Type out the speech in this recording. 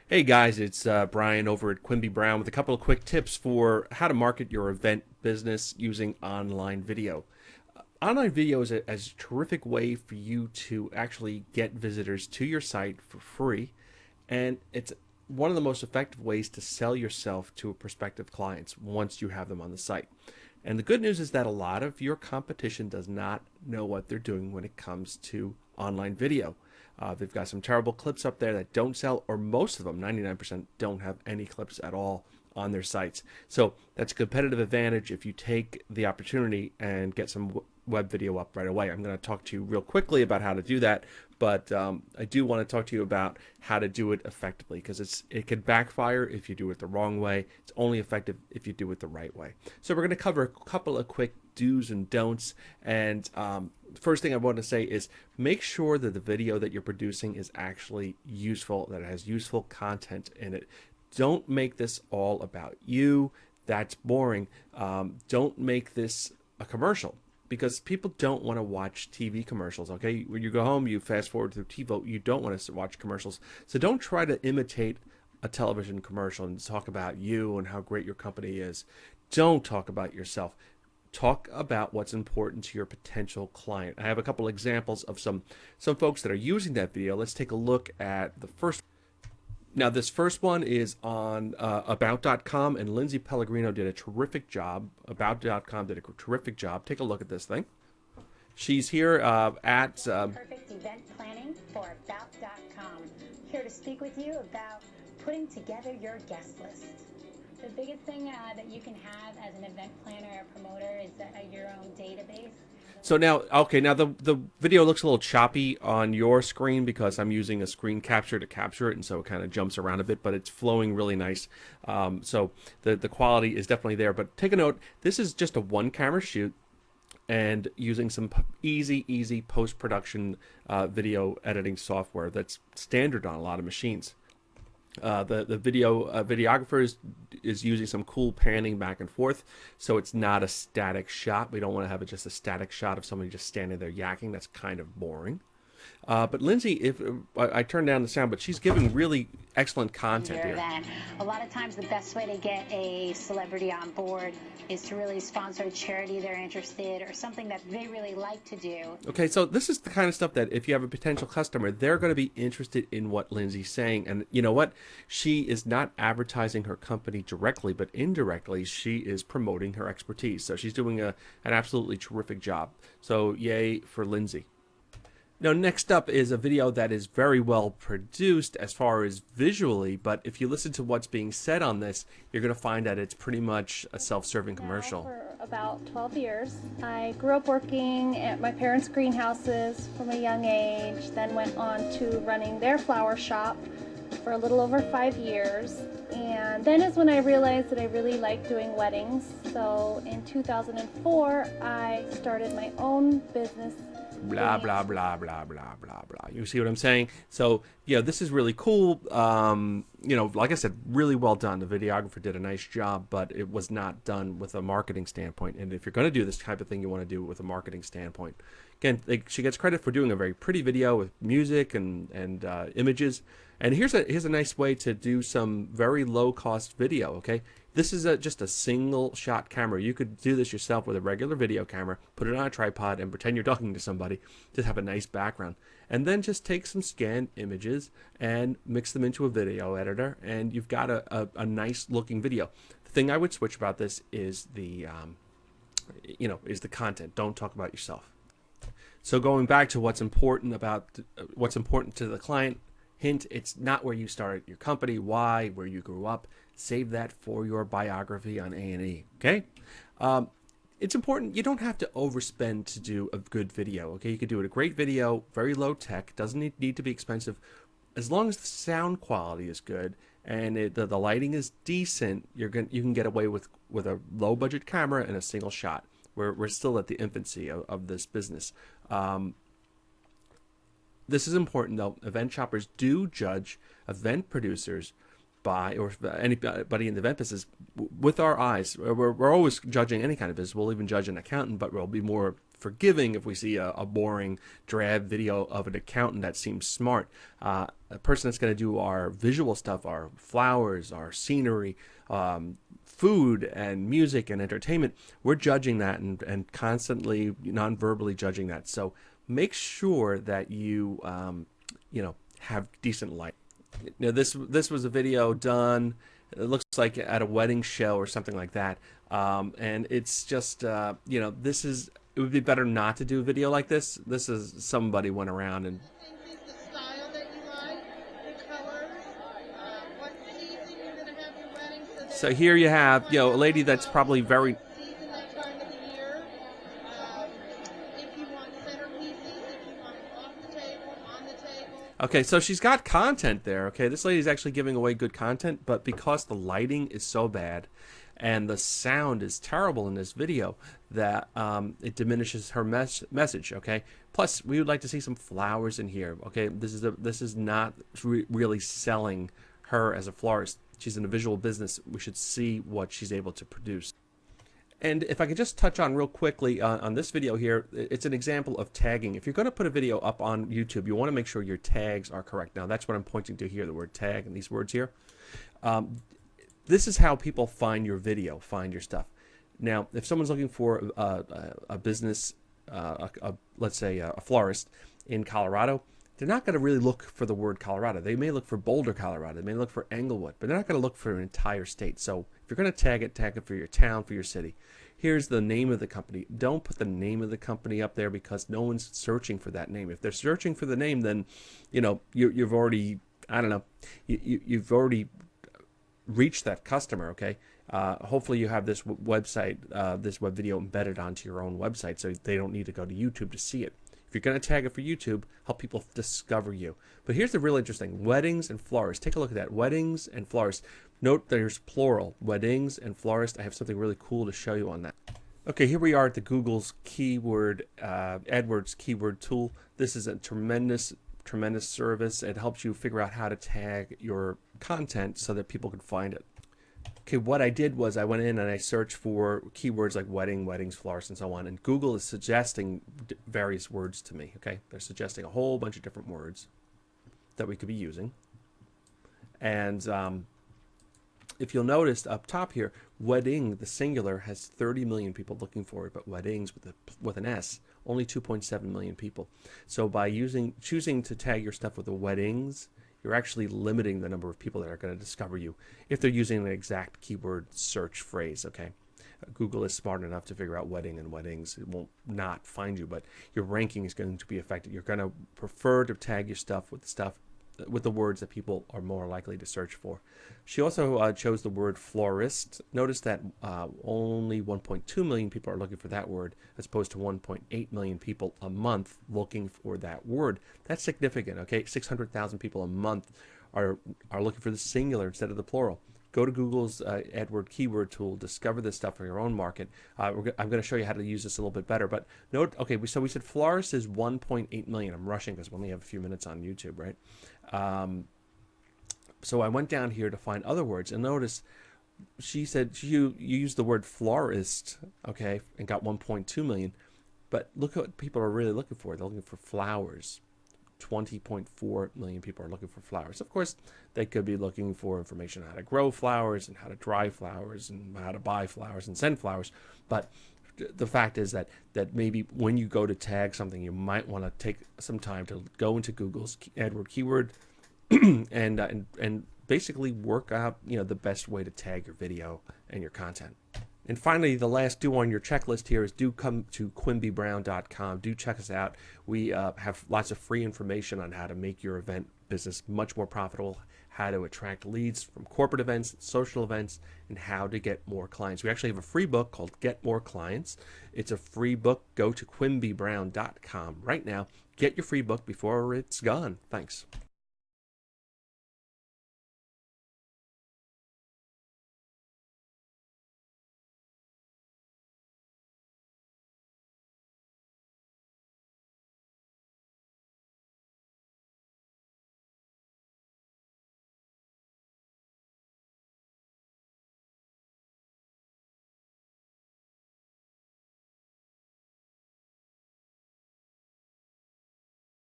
Hey guys, it's Brian over at Quimby Brown with a couple of quick tips for how to market your event business using online video. Online video is a terrific way for you to actually get visitors to your site for free, and it's one of the most effective ways to sell yourself to prospective clients once you have them on the site. And the good news is that a lot of your competition does not know what they're doing when it comes to online video. They've got some terrible clips up there that don't sell, or most of them, 99%, don't have any clips at all on their sites. So that's a competitive advantage if you take the opportunity and get some web video up right away. I'm going to talk to you real quickly about how to do that, but I do want to talk to you about how to do it effectively, because it can backfire if you do it the wrong way. It's only effective if you do it the right way. So we're going to cover a couple of quick do's and don'ts, and the first thing I want to say is make sure that the video that you're producing is actually useful, that it has useful content in it. Don't make this all about you. That's boring. Don't make this a commercial, because people don't want to watch TV commercials, okay? When you go home, you fast forward through TiVo, you don't want to watch commercials. So don't try to imitate a television commercial and talk about you and how great your company is. Don't talk about yourself. Talk about what's important to your potential client. I have a couple examples of some folks that are using that video. Let's take a look at the first. Now, this first one is on about.com, and Lindsay Pellegrino did a terrific job. About.com did a terrific job. Take a look at this thing. She's here at Perfect event planning for about.com. Here to speak with you about putting together your guest list. The biggest thing that you can have as an event planner or promoter is your own database. So now, okay, now the video looks a little choppy on your screen because I'm using a screen capture to capture it, and so it kind of jumps around a bit, but it's flowing really nice. So the quality is definitely there. But take a note, this is just a one-camera shoot and using some easy post-production video editing software that's standard on a lot of machines. The videographer is using some cool panning back and forth, so it's not a static shot. We don't want to have just a static shot of somebody just standing there yakking. That's kind of boring. But Lindsay, if I turned down the sound, but she's giving really excellent content here. That a lot of times the best way to get a celebrity on board is to really sponsor a charity they're interested or something that they really like to do. Okay, so this is the kind of stuff that if you have a potential customer, they're going to be interested in what Lindsay's saying. And you know what? She is not advertising her company directly, but indirectly, she is promoting her expertise. So she's doing an absolutely terrific job. So yay for Lindsay. Now, next up is a video that is very well produced as far as visually, but if you listen to what's being said on this, you're going to find that it's pretty much a self-serving commercial. For about 12 years. I grew up working at my parents' greenhouses from a young age, then went on to running their flower shop for a little over 5 years. And then is when I realized that I really liked doing weddings. So in 2004, I started my own business. Blah, blah, blah, blah, blah, blah, blah. You see what I'm saying? So, yeah, this is really cool. You know, like I said, really well done. The videographer did a nice job, but it was not done with a marketing standpoint. And if you're going to do this type of thing, you want to do it with a marketing standpoint. Again, she gets credit for doing a very pretty video with music and images. And here's a nice way to do some very low-cost video, okay? This is just a single shot camera. You could do this yourself with a regular video camera, put it on a tripod, and pretend you're talking to somebody. Just have a nice background. And then just take some scanned images and mix them into a video editor, and you've got a nice looking video. The thing I would switch about this is the content. Don't talk about yourself. So going back to what's important to the client, hint, it's not where you started your company, why, where you grew up. Save that for your biography on A&E, okay? It's important. You don't have to overspend to do a good video, okay? You could do a great video, very low tech, doesn't need to be expensive. As long as the sound quality is good and the lighting is decent, you can get away with a low budget camera and a single shot. We're still at the infancy of this business. This is important though. Event shoppers do judge event producers by, or anybody in the event business, with our eyes. We're always judging any kind of business. We'll even judge an accountant, but we'll be more forgiving if we see a boring, drab video of an accountant that seems smart. A person that's going to do our visual stuff, our flowers, our scenery, food and music and entertainment, we're judging that and constantly non-verbally judging that. So make sure that you have decent light. This was a video done, it looks like at a wedding show or something like that, and it's just it would be better not to do a video like this. This is somebody went around and The style that you like, the colors, what season you're going to have your wedding. so here you have a lady that's probably very Season, that time of the year. If you want centerpieces, if you want them off the table, on the table. Okay, so she's got content there. Okay, this lady's actually giving away good content, but because the lighting is so bad and the sound is terrible in this video, that it diminishes her message. Okay, plus we would like to see some flowers in here. Okay, this is not really selling her as a florist. She's in a visual business. We should see what she's able to produce. And if I could just touch on real quickly on this video here, it's an example of tagging. If you're going to put a video up on YouTube, you want to make sure your tags are correct. Now, that's what I'm pointing to here, the word tag and these words here. This is how people find your video, find your stuff. Now, if someone's looking for a business, let's say a florist in Colorado, they're not going to really look for the word Colorado. They may look for Boulder, Colorado. They may look for Englewood, but they're not going to look for an entire state. So if you're going to tag it for your town, for your city. Here's the name of the company. Don't put the name of the company up there because no one's searching for that name. If they're searching for the name, then you've already, I don't know, you've already reached that customer. Okay. Hopefully you have this website, this web video embedded onto your own website, so they don't need to go to YouTube to see it. If you're going to tag it for YouTube, help people discover you. But here's the real interesting: weddings and florists. Take a look at that. Weddings and florists. Note there's plural. Weddings and florists. I have something really cool to show you on that. Okay, here we are at the Google's keyword, AdWords keyword tool. This is a tremendous service. It helps you figure out how to tag your content so that people can find it. Okay, what I did was I went in and I searched for keywords like wedding, weddings, florists, and so on. And Google is suggesting various words to me. Okay, they're suggesting a whole bunch of different words that we could be using. And if you'll notice up top here, wedding, the singular, has 30 million people looking for it, but weddings with an S, only 2.7 million people. So by choosing to tag your stuff with the weddings, you're actually limiting the number of people that are going to discover you if they're using an exact keyword search phrase. Okay, Google is smart enough to figure out wedding and weddings. It won't not find you, but your ranking is going to be affected. You're going to prefer to tag your stuff with the words that people are more likely to search for. She also chose the word florist. Notice that only 1.2 million people are looking for that word, as opposed to 1.8 million people a month looking for that word. That's significant. Okay, 600,000 people a month are looking for the singular instead of the plural. Go to Google's AdWord keyword tool, discover this stuff for your own market. I'm going to show you how to use this a little bit better. But note, okay, so we said florist is 1.8 million. I'm rushing because we only have a few minutes on YouTube, right? So I went down here to find other words, and notice she said you used the word florist, okay, and got 1.2 million. But look what people are really looking for. They're looking for flowers. 20.4 million people are looking for flowers. Of course, they could be looking for information on how to grow flowers and how to dry flowers and how to buy flowers and send flowers. But the fact is that maybe when you go to tag something, you might want to take some time to go into Google's AdWord keyword and basically work out the best way to tag your video and your content. And finally, the last do on your checklist here is do come to quimbybrown.com. Do check us out. We have lots of free information on how to make your event business much more profitable, how to attract leads from corporate events, social events, and how to get more clients. We actually have a free book called Get More Clients. It's a free book. Go to quimbybrown.com right now. Get your free book before it's gone. Thanks.